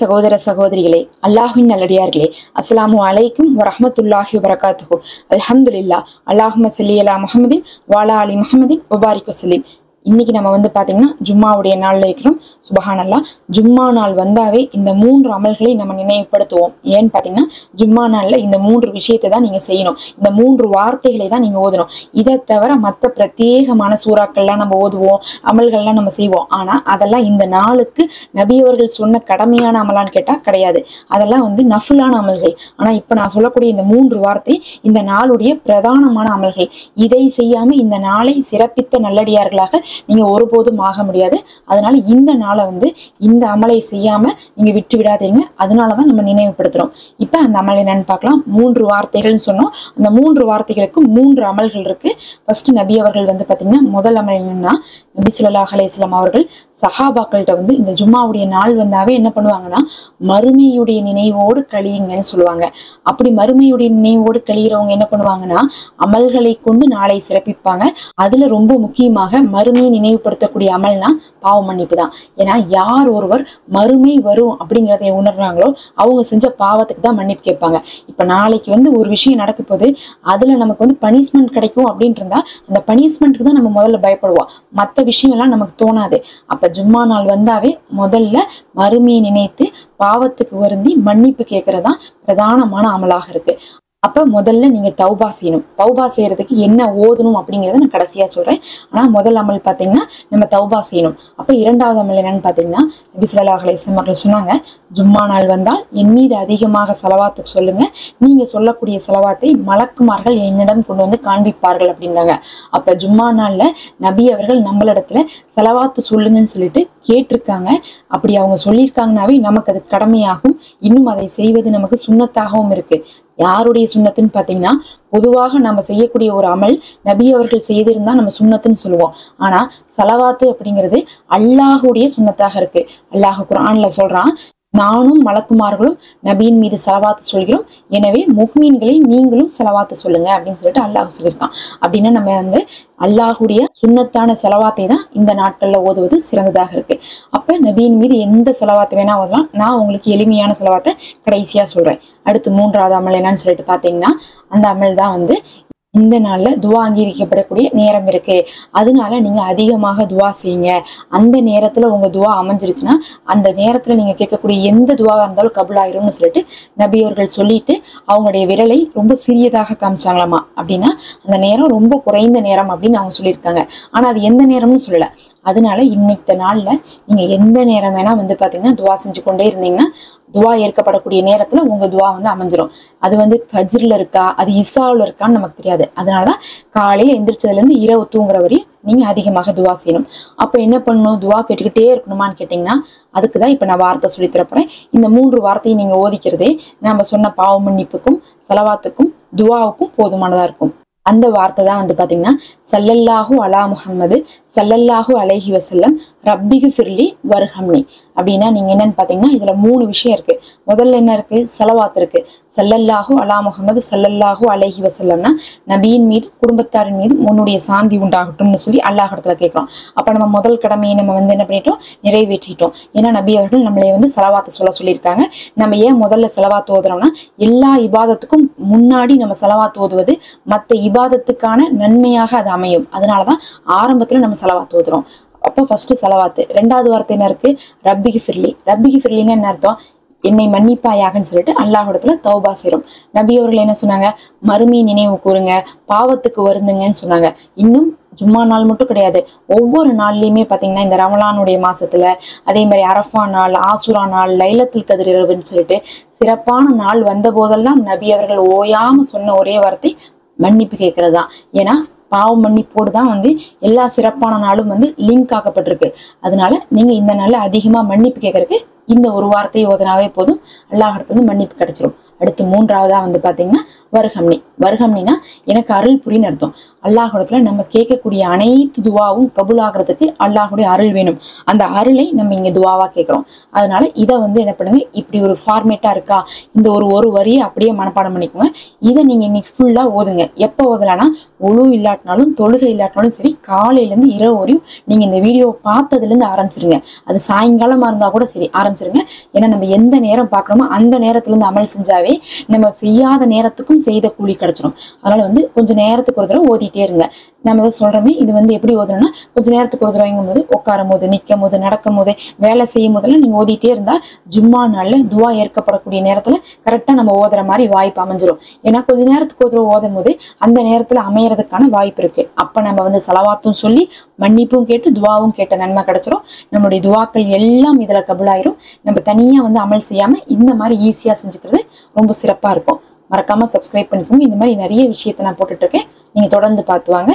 சகோதர சகோதரிகளே, அல்லாஹ்வின் நல்லடியார்களே, அஸ்ஸலாமு அலைக்கும் வரஹ்மத்துல்லாஹி வபரகாத்துஹு. அல்ஹம்துலில்லாஹ். அல்லாஹும்ம ஸல்லி அலா முஹம்மதின் வஅலா ஆலி முஹம்மதின் வபாரிக் வஸல்லிம். இன்னைக்கு நம்ம பாத்தீங்கன்னா ஜும்மாவுடைய நாள்ல இருக்கிறோம். சுபஹானல்லாஹ். ஜும்மா நாள் வந்தாவே இந்த 3 அமல்களை நம்ம நினைவுபடுத்துவோம். ஏன்னு பாத்தீங்கன்னா ஜும்மா நாள்ல இந்த 3 விஷயத்தை தான் நீங்க செய்யணும். இந்த 3 வார்த்தைகளை தான் நீங்க ஓதணும். இதை தவிர மற்ற பிரத்யேகமான சூறாக்கள்லாம் நம்ம ஓதுவோம், அமல்கள்லாம் நம்ம செய்வோம். ஆனா அதெல்லாம் இந்த நாளுக்கு நபி அவர்கள் சொன்ன கடமையான அமலான்னு கேட்டா கிடையாது. அதெல்லாம் நஃபிலான அமல்கள். ஆனா இப்ப நான் சொல்லக்கூடிய இந்த 3 வார்த்தை இந்த நாளுடைய பிரதானமான அமல்கள். இதை செய்யாம இந்த நாளை சிறப்பித்த நல்லடியார்களாக நீங்க ஒருபோதும் ஆக முடியாது. அதனால இந்த நாளை இந்த அமலை செய்யாம நீங்க விட்டு விடாதீங்க. அதனாலதான் நம்ம நினைவுபடுத்துறோம். இப்ப அந்த அமல் என்னன்னு பார்க்கலாம். 3 வார்த்தைகள்னு சொன்னோம். அந்த 3 வார்த்தைகளுக்கு 3 அமல்கள் இருக்கு. ஃபர்ஸ்ட் நபி அவர்கள் பாத்தீங்கன்னா முதல் அமல் என்னன்னா, நபி ஸல்லல்லாஹு அலைஹி வஸல்லம் அவர்கள் சஹாபாக்கள்கிட்ட இந்த ஜும்மாவுடைய நாள் வந்தாவே என்ன பண்ணுவாங்கன்னா, மறுமையுடைய நினைவோடு கழியுங்கன்னு சொல்லுவாங்க. அப்படி மறுமையுடைய நினைவோடு கழியிறவங்க என்ன பண்ணுவாங்கன்னா, அமல்களை கொண்டு நாளை சிறப்பிப்பாங்க. அதுல ரொம்ப முக்கியமாக மறுமையை நினைவுபடுத்தக்கூடிய அமல்னா பாவ மன்னிப்பு தான். ஏன்னா யார் ஒருவர் மறுமை வரும் அப்படிங்கிறத உணர்றாங்களோ அவங்க செஞ்ச பாவத்துக்கு தான் மன்னிப்பு கேட்பாங்க. இப்ப நாளைக்கு ஒரு விஷயம் நடக்க போது அதுல நமக்கு பனிஷ்மெண்ட் கிடைக்கும் அப்படின்னு இருந்தா அந்த பனிஷ்மெண்ட்டுக்கு தான் நம்ம முதல்ல பயப்படுவோம். மற்ற விஷயம் எல்லாம் நமக்கு தோணாது. அப்ப ஜும்மா நாள் வந்தாவே முதல்ல மறுமையை நினைத்து பாவத்துக்கு வருந்தி மன்னிப்பு கேட்கறதுதான் பிரதானமான அமலாக இருக்கு. அப்ப முதல்ல நீங்க தௌபா செய்யணும். தௌபா செய்யறதுக்கு என்ன ஓதணும் அப்படிங்கறத நான் கடைசியா சொல்றேன். ஆனா முதல் அமல் பாத்தீங்கன்னா நம்ம தௌபா செய்யணும். அப்ப இரண்டாவது அமல் என்னன்னு பாத்தீங்கன்னா, நபி ஸல்லல்லாஹு அலைஹி வஸல்லம் அவர்கள் சொன்னாங்க, ஜும்மா நாள் வந்தால் என் மீது அதிகமாக ஸலவாத்து சொல்லுங்க. நீங்க சொல்லக்கூடிய ஸலவாத்தை மலக்குமார்கள் என்னிடம் கொண்டு காண்பிப்பார்கள் அப்படின்னாங்க. அப்ப ஜும்மா நாள்ல நபி அவர்கள் நம்மளிடத்துல ஸலவாத்து சொல்லுங்கன்னு சொல்லிட்டு கேட்டிருக்காங்க. அப்படி அவங்க சொல்லியிருக்காங்கன்னாவே நமக்கு அது கடமையாகும். இன்னும் அதை செய்வது நமக்கு சுன்னத்தாகவும் இருக்கு. யாருடைய சுன்னத்துன்னு பாத்தீங்கன்னா, பொதுவாக நம்ம செய்யக்கூடிய ஒரு அமல் நபி அவர்கள் செய்திருந்தா நம்ம சுன்னத்துன்னு சொல்லுவோம். ஆனா ஸலவாத்து அப்படிங்கிறது அல்லாஹுடைய சுன்னத்தாக இருக்கு. அல்லாஹ் குர்ஆன்ல சொல்றான், நானும் மலக்குமார்களும் நபியின் மீது ஸலவாத்து சொல்கிறோம், எனவே முஃமின்களை நீங்களும் ஸலவாத்து சொல்லுங்க அப்படின்னு சொல்லிட்டு அல்லாஹ் சொல்லியிருக்கான். அப்படின்னா நம்ம அல்லாஹுடைய சுன்னத்தான ஸலவாத்தை தான் இந்த நாட்கள்ல ஓதுவது சிறந்ததாக இருக்கு. அப்ப நபியின் மீது எந்த ஸலவாத்து வேணா ஓதலாம். நான் உங்களுக்கு எளிமையான ஸலவாத்தை கடைசியா சொல்றேன். அடுத்து 3வது அமல் என்னன்னு சொல்லிட்டு பாத்தீங்கன்னா, அந்த அமல் தான் இந்த நாள்ல துவா அங்கீகரிக்கப்படக்கூடிய நேரம் இருக்கு. அதனால நீங்க அதிகமாக துவா செய்யுங்க. அந்த நேரத்துல உங்க துவா அமைஞ்சிருச்சுன்னா அந்த நேரத்துல நீங்க கேட்கக்கூடிய எந்த துவாவா இருந்தாலும் கபூலாயிரும்னு சொல்லிட்டு நபி அவர்கள் சொல்லிட்டு அவங்களுடைய விரலை ரொம்ப சிறியதாக காமிச்சாங்களாமா. அப்படின்னா அந்த நேரம் ரொம்ப குறைந்த நேரம் அப்படின்னு அவங்க சொல்லியிருக்காங்க. ஆனா அது எந்த நேரம்னு சொல்லல. அதனால இன்னைக்கு நாள்ல நீங்க எந்த நேரம் வேணா பாத்தீங்கன்னா துவா செஞ்சு கொண்டே இருந்தீங்கன்னா துவா ஏற்கப்படக்கூடிய நேரத்துல உங்க துவா அமைஞ்சிரும். அது ஃபஜ்ர்ல இருக்கா, அது இசாவுல இருக்கான்னு நமக்கு தெரியாது. அதனாலதான் காலையில எந்திரிச்சதுல இருந்து இரவு தூங்குற வரையும் நீங்க அதிகமாக துவா செய்யணும். அப்ப என்ன பண்ணணும், துவா கேட்டுக்கிட்டே இருக்கணுமான்னு கேட்டீங்கன்னா, அதுக்குதான் இப்ப நான் வார்த்தை சொல்லி தரப்போறேன். இந்த 3 வார்த்தையை நீங்க ஓதிக்கிறதே நம்ம சொன்ன பாவ மன்னிப்புக்கும் ஸலவாத்துக்கும் துவாவுக்கும் போதுமானதா இருக்கும். அந்த வார்த்தை தான் பாத்தீங்கன்னா, ஸல்லல்லாஹு அலா முஹம்மது ஸல்லல்லாஹு அலைஹி வஸல்லம் ரப்பிகு ஃபிர்லி வர்ஹம்னி. அப்படின்னா நீங்க என்னன்னு பாத்தீங்கன்னா, இதுல 3 விஷயம் இருக்கு. முதல்ல என்ன இருக்கு, ஸலவாத் இருக்கு. ஸல்லல்லாஹு அலா முஹம்மது ஸல்லல்லாஹு அலைஹி வஸல்லம்னா நபியின் மீது குடும்பத்தாரின் மீது உன்னுடைய சாந்தி உண்டாகட்டும்னு சொல்லி அல்லாஹ் இடத்துல கேட்கிறோம். அப்ப நம்ம முதல் கடமையை நம்ம என்ன பண்ணிட்டோம், நிறைவேற்றிட்டோம். ஏன்னா நபி அவர்கள் நம்மளை ஸலவாத்து சொல்ல சொல்லியிருக்காங்க. நம்ம ஏன் முதல்ல ஸலவாத் ஓதுறோம்னா, எல்லா இபாதத்துக்கும் முன்னாடி நம்ம ஸலவாத் ஓதுவது மற்ற இபாதத்துக்கான நன்மையாக அது அமையும். அதனாலதான் ஆரம்பத்துல நம்ம ஸலவாத் ஓதுறோம். அப்போ ஃபர்ஸ்ட் ஸலவாத்து. 2வது வார்த்தை என்ன இருக்கு, ரப்பிகு ஃபிர்லி. ரப்பிகு ஃபிர்லின்னு என்ன அர்த்தம், என்னை மன்னிப்பாயாகன்னு சொல்லிட்டு அல்லாஹ்விடத்துல தௌபா செய்றோம். நபி அவர்கள் என்ன சொன்னாங்க, மறுமையை நினைவு கூறுங்க, பாவத்துக்கு வருந்துங்கன்னு சொன்னாங்க. இன்னும் ஜும்மா நாள் மட்டும் கிடையாது, ஒவ்வொரு நாள்லயுமே பாத்தீங்கன்னா இந்த ரமலானுடைய மாசத்துல, அதே மாதிரி அரஃபா நாள், ஆசுரா நாள், லைலத்துல் கத்ர் இரவுன்னு சொல்லிட்டு சிறப்பான நாள் வந்த போதெல்லாம் நபி அவர்கள் ஓயாம சொன்ன ஒரே வார்த்தை மன்னிப்பு கேட்கறது தான். ஏன்னா பாவ மன்னிப்போடு தான் எல்லா சிறப்பான நாளும் லிங்க் ஆக்கப்பட்டிருக்கு. அதனால நீங்க இந்த நாள்ல அதிகமா மன்னிப்பு கேட்கறதுக்கு இந்த ஒரு வார்த்தையை ஓதனாவே போதும், அல்லாஹ் இடத்துல மன்னிப்பு கிடைச்சிரும். அடுத்து மூன்றாவதா வந்து பாத்தீங்கன்னா வருகம்னி. வருகம்னினா எனக்கு அருள் புரின்னு அர்த்தம். அல்லாஹ்விடத்துல நம்ம கேட்கக்கூடிய அனைத்து துவாவும் கபூலாகிறதுக்கு அல்லாஹுடைய அருள் வேணும். அந்த அருளை நம்ம இங்க துவாவா கேட்கிறோம். அதனால இதை வந்து என்ன பண்ணுங்க, இப்படி ஒரு ஃபார்மேட்டா இருக்கா, இந்த ஒரு வரியை அப்படியே மனப்பாடம் பண்ணிக்கோங்க. இதை நீங்க இன்னைக்கு ஃபுல்லா ஓதுங்க. எப்போ ஓதலாம்னா ஒழு இல்லாட்டினாலும் தொழுகை இல்லாட்டினாலும் சரி, காலையில இருந்து இரவு வரையும் நீங்க இந்த வீடியோ பார்த்ததுல இருந்து ஆரம்பிச்சிருங்க. அது சாயங்காலமா இருந்தா கூட சரி ஆரம்பிச்சிருங்க. ஏன்னா நம்ம எந்த நேரம் பாக்குறோமோ அந்த நேரத்துல இருந்து அமல் செஞ்சாவே நம்ம செய்யாத நேரத்துக்கும் செய்த கூலி கிடைச்சிடும். அதனால வந்து கொஞ்சம் நேரத்துக்கு ஒரு தடவை ஓதிட்டே இருங்க. நம்ம தான் சொல்றோமே, இது வந்து எப்படி ஓதணும்னா கொஞ்ச நேரத்துக்கு ஒரு தடவைங்கும் போது உட்காரும் போது, நிற்கும் போது, நடக்கும் போது, வேலை செய்யும் போதெல்லாம் நீங்க ஓதிட்டே இருந்தா ஜும்மா நாள்ல துவா ஏற்கப்படக்கூடிய நேரத்துல கரெக்டா நம்ம ஓதுற மாதிரி வாய்ப்பு அமைஞ்சிரும். ஏன்னா கொஞ்ச நேரத்துக்கு ஒரு தடவை ஓதும் போது அந்த நேரத்துல அமையறதுக்கான வாய்ப்பு இருக்கு. அப்ப நம்ம வந்து சலவாத்தும் சொல்லி மன்னிப்பும் கேட்டு துவாவும் கேட்ட நன்மை கிடைச்சிரும். நம்மளுடைய துவாக்கள் எல்லாம் இதுல கபூலாயிரும். நம்ம தனியா வந்து அமல் செய்யாம இந்த மாதிரி ஈஸியா செஞ்சுக்கிறது ரொம்ப சிறப்பா இருக்கும். மறக்காம சப்ஸ்கிரைப் பண்ணிக்கோங்க. இந்த மாதிரி நிறைய விஷயத்த நான் போட்டுட்டு இருக்கேன். நீங்க தொடர்ந்து பார்த்து வாங்க.